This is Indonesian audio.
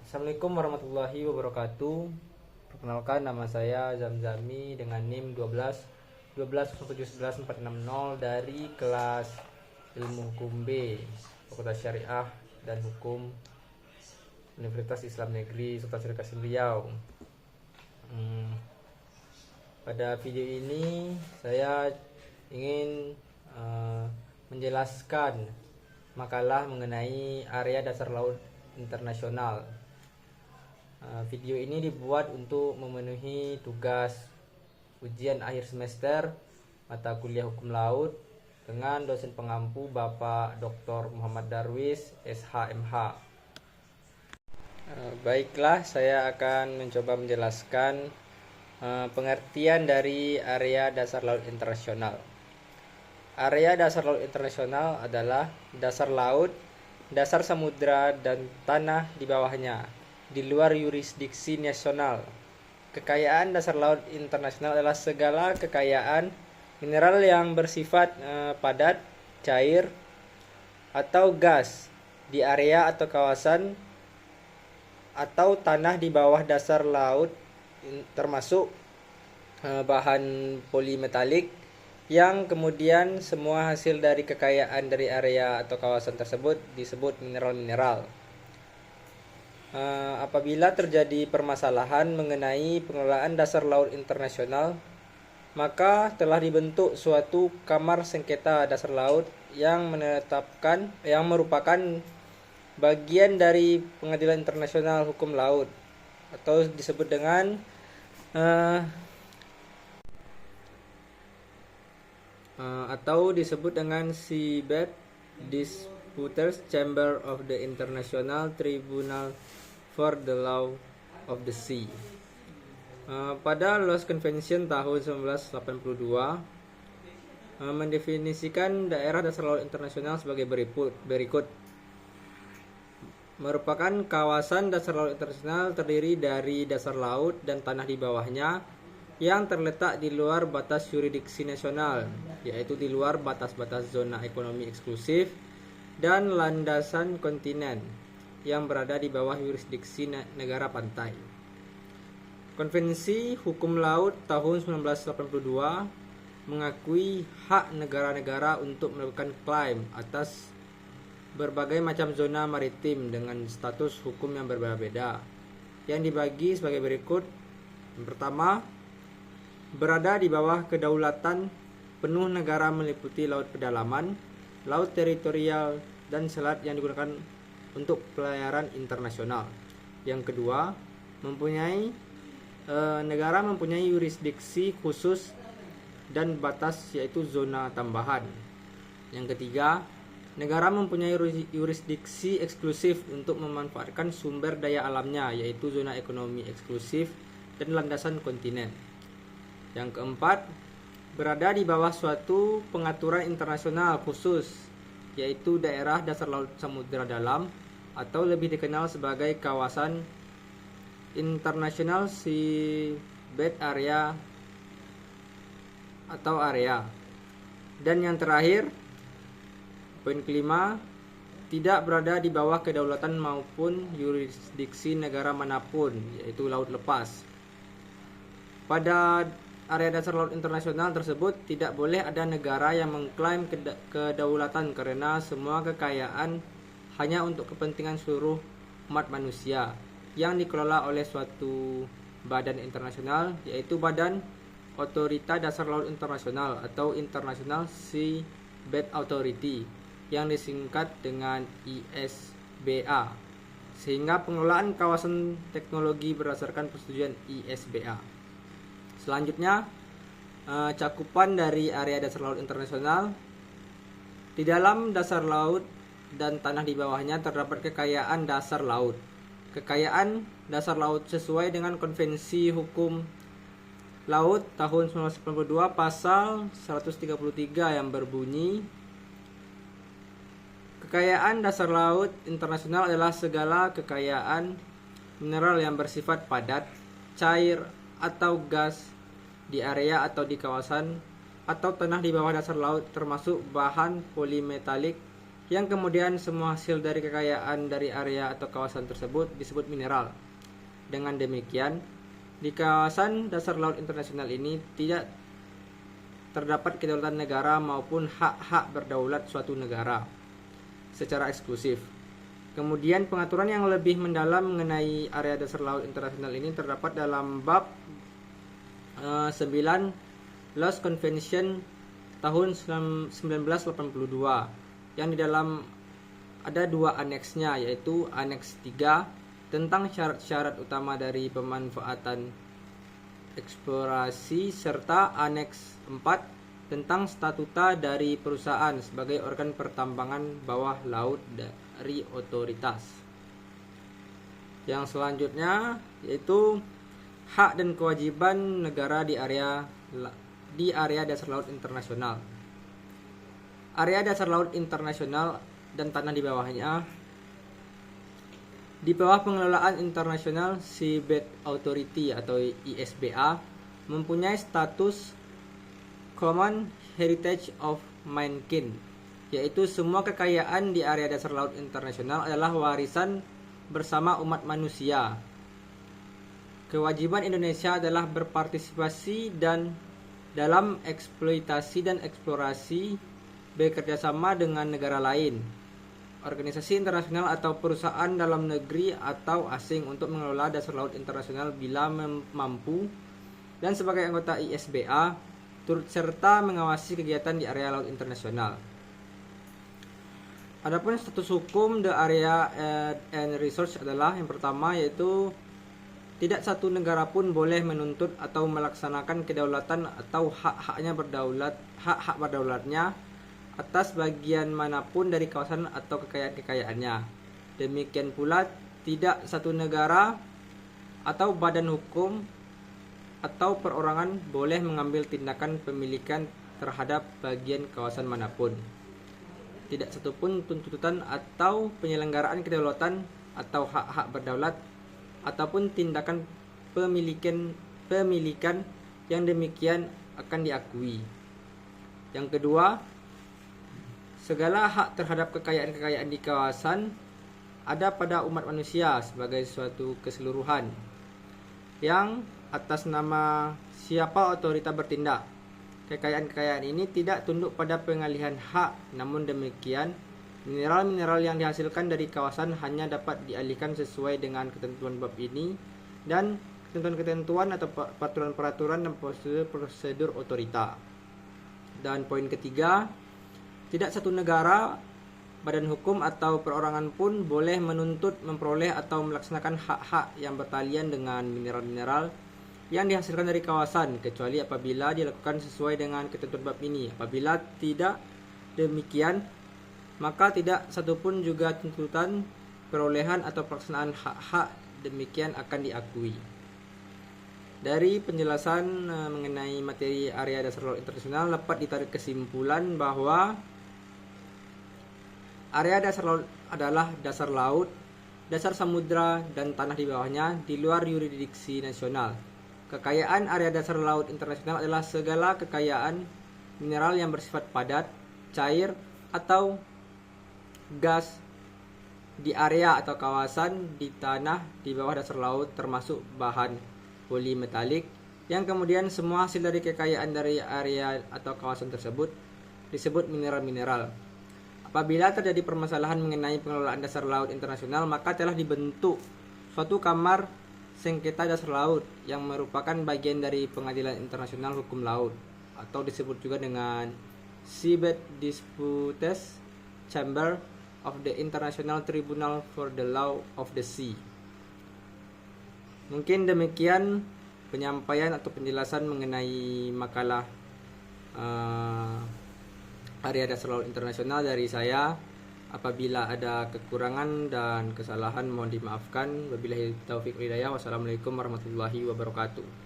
Assalamualaikum warahmatullahi wabarakatuh. Perkenalkan, nama saya Zamzami dengan NIM 12 460 dari kelas Ilmu Hukum B, Fakultas Syariah dan Hukum Universitas Islam Negeri Sultan Syarif Kasim Riau. Pada video ini saya ingin menjelaskan makalah mengenai area dasar laut internasional. Video ini dibuat untuk memenuhi tugas ujian akhir semester mata kuliah hukum laut dengan dosen pengampu Bapak Dr. Muhammad Darwis, SHMH. Baiklah, saya akan mencoba menjelaskan pengertian dari area dasar laut internasional. Area dasar laut internasional adalah dasar laut, dasar samudra, dan tanah di bawahnya, di luar yurisdiksi nasional. Kekayaan dasar laut internasional adalah segala kekayaan mineral yang bersifat padat, cair, atau gas di area atau kawasan atau tanah di bawah dasar laut, termasuk bahan polimetalik, yang kemudian semua hasil dari kekayaan dari area atau kawasan tersebut disebut mineral-mineral. Apabila terjadi permasalahan mengenai pengelolaan dasar laut internasional, maka telah dibentuk suatu kamar sengketa dasar laut yang merupakan bagian dari Pengadilan Internasional Hukum Laut, atau disebut dengan Seabed Disputers Chamber of the International Tribunal for the Law of the Sea. Pada Laws Convention tahun 1982 mendefinisikan daerah dasar laut internasional sebagai berikut. Merupakan kawasan dasar laut internasional terdiri dari dasar laut dan tanah di bawahnya yang terletak di luar batas yurisdiksi nasional, yaitu di luar batas-batas zona ekonomi eksklusif dan landasan kontinen yang berada di bawah yurisdiksi negara pantai. Konvensi Hukum Laut tahun 1982 mengakui hak negara-negara untuk melakukan klaim atas berbagai macam zona maritim dengan status hukum yang berbeda-beda, yang dibagi sebagai berikut. Yang pertama, berada di bawah kedaulatan penuh negara meliputi laut pedalaman, laut teritorial, dan selat yang digunakan untuk pelayaran internasional. Yang kedua, negara mempunyai yurisdiksi khusus dan batas, yaitu zona tambahan. Yang ketiga, negara mempunyai yurisdiksi eksklusif untuk memanfaatkan sumber daya alamnya, yaitu zona ekonomi eksklusif dan landasan kontinen. Yang keempat, berada di bawah suatu pengaturan internasional khusus, yaitu daerah dasar laut samudra dalam, atau lebih dikenal sebagai kawasan International Seabed Area atau area. Dan yang terakhir, poin kelima, tidak berada di bawah kedaulatan maupun yurisdiksi negara manapun, yaitu laut lepas. Pada area dasar laut internasional tersebut tidak boleh ada negara yang mengklaim kedaulatan, karena semua kekayaan hanya untuk kepentingan seluruh umat manusia yang dikelola oleh suatu badan internasional, yaitu Badan Otorita Dasar Laut Internasional atau International Seabed Authority, yang disingkat dengan ISBA, sehingga pengelolaan kawasan teknologi berdasarkan persetujuan ISBA. Selanjutnya, cakupan dari area dasar laut internasional. Di dalam dasar laut dan tanah di bawahnya terdapat kekayaan dasar laut. Kekayaan dasar laut sesuai dengan Konvensi Hukum Laut tahun 1992 pasal 133 yang berbunyi, kekayaan dasar laut internasional adalah segala kekayaan mineral yang bersifat padat, cair, atau gas di area atau di kawasan atau tanah di bawah dasar laut, termasuk bahan polimetalik yang kemudian semua hasil dari kekayaan dari area atau kawasan tersebut disebut mineral. Dengan demikian, di kawasan dasar laut internasional ini tidak terdapat kedaulatan negara maupun hak-hak berdaulat suatu negara secara eksklusif. Kemudian pengaturan yang lebih mendalam mengenai area dasar laut internasional ini terdapat dalam bab 9 Laws Convention tahun 1982 yang di dalam ada dua aneksnya, yaitu aneks 3 tentang syarat-syarat utama dari pemanfaatan eksplorasi serta aneks 4 tentang statuta dari perusahaan sebagai organ pertambangan bawah laut dari otoritas. Yang selanjutnya yaitu hak dan kewajiban negara di area dasar laut internasional. Area dasar laut internasional dan tanah di bawahnya di bawah pengelolaan International Seabed Authority atau ISBA mempunyai status Common Heritage of Mankind, yaitu semua kekayaan di area dasar laut internasional adalah warisan bersama umat manusia. Kewajiban Indonesia adalah berpartisipasi dan dalam eksploitasi dan eksplorasi, bekerjasama dengan negara lain, organisasi internasional atau perusahaan dalam negeri atau asing untuk mengelola dasar laut internasional bila mampu, dan sebagai anggota ISBA turut serta mengawasi kegiatan di area laut internasional. Adapun status hukum the area and resource adalah yang pertama, yaitu tidak satu negara pun boleh menuntut atau melaksanakan kedaulatan atau hak berdaulatnya atas bagian manapun dari kawasan atau kekayaan-kekayaannya. Demikian pula tidak satu negara atau badan hukum atau perorangan boleh mengambil tindakan pemilikan terhadap bagian kawasan manapun. Tidak satupun tuntutan atau penyelenggaraan kedaulatan atau hak-hak berdaulat ataupun tindakan pemilikan yang demikian akan diakui. Yang kedua, segala hak terhadap kekayaan-kekayaan di kawasan ada pada umat manusia sebagai suatu keseluruhan yang atas nama siapa otorita bertindak. Kekayaan-kekayaan ini tidak tunduk pada pengalihan hak, namun demikian mineral-mineral yang dihasilkan dari kawasan hanya dapat dialihkan sesuai dengan ketentuan bab ini dan ketentuan-ketentuan atau peraturan-peraturan dan prosedur otorita. Dan poin ketiga, tidak satu negara, badan hukum atau perorangan pun boleh menuntut, memperoleh atau melaksanakan hak-hak yang bertalian dengan mineral-mineral yang dihasilkan dari kawasan, kecuali apabila dilakukan sesuai dengan ketentuan bab ini. Apabila tidak demikian, maka tidak satupun juga tuntutan, perolehan atau pelaksanaan hak-hak demikian akan diakui. Dari penjelasan mengenai materi area dasar laut internasional dapat ditarik kesimpulan bahwa area dasar laut adalah dasar laut, dasar samudra, dan tanah di bawahnya di luar yurisdiksi nasional. Kekayaan area dasar laut internasional adalah segala kekayaan mineral yang bersifat padat, cair, atau gas di area atau kawasan di tanah di bawah dasar laut, termasuk bahan polimetalik, yang kemudian semua hasil dari kekayaan dari area atau kawasan tersebut disebut mineral-mineral. Apabila terjadi permasalahan mengenai pengelolaan dasar laut internasional, maka telah dibentuk suatu kamar sengketa dasar laut yang merupakan bagian dari Pengadilan Internasional Hukum Laut, atau disebut juga dengan Seabed Disputes Chamber of the International Tribunal for the Law of the Sea. Mungkin demikian penyampaian atau penjelasan mengenai makalah area dasar laut internasional dari saya. Apabila ada kekurangan dan kesalahan mohon dimaafkan. Wabillahi taufiq wal hidayah. Wassalamualaikum warahmatullahi wabarakatuh.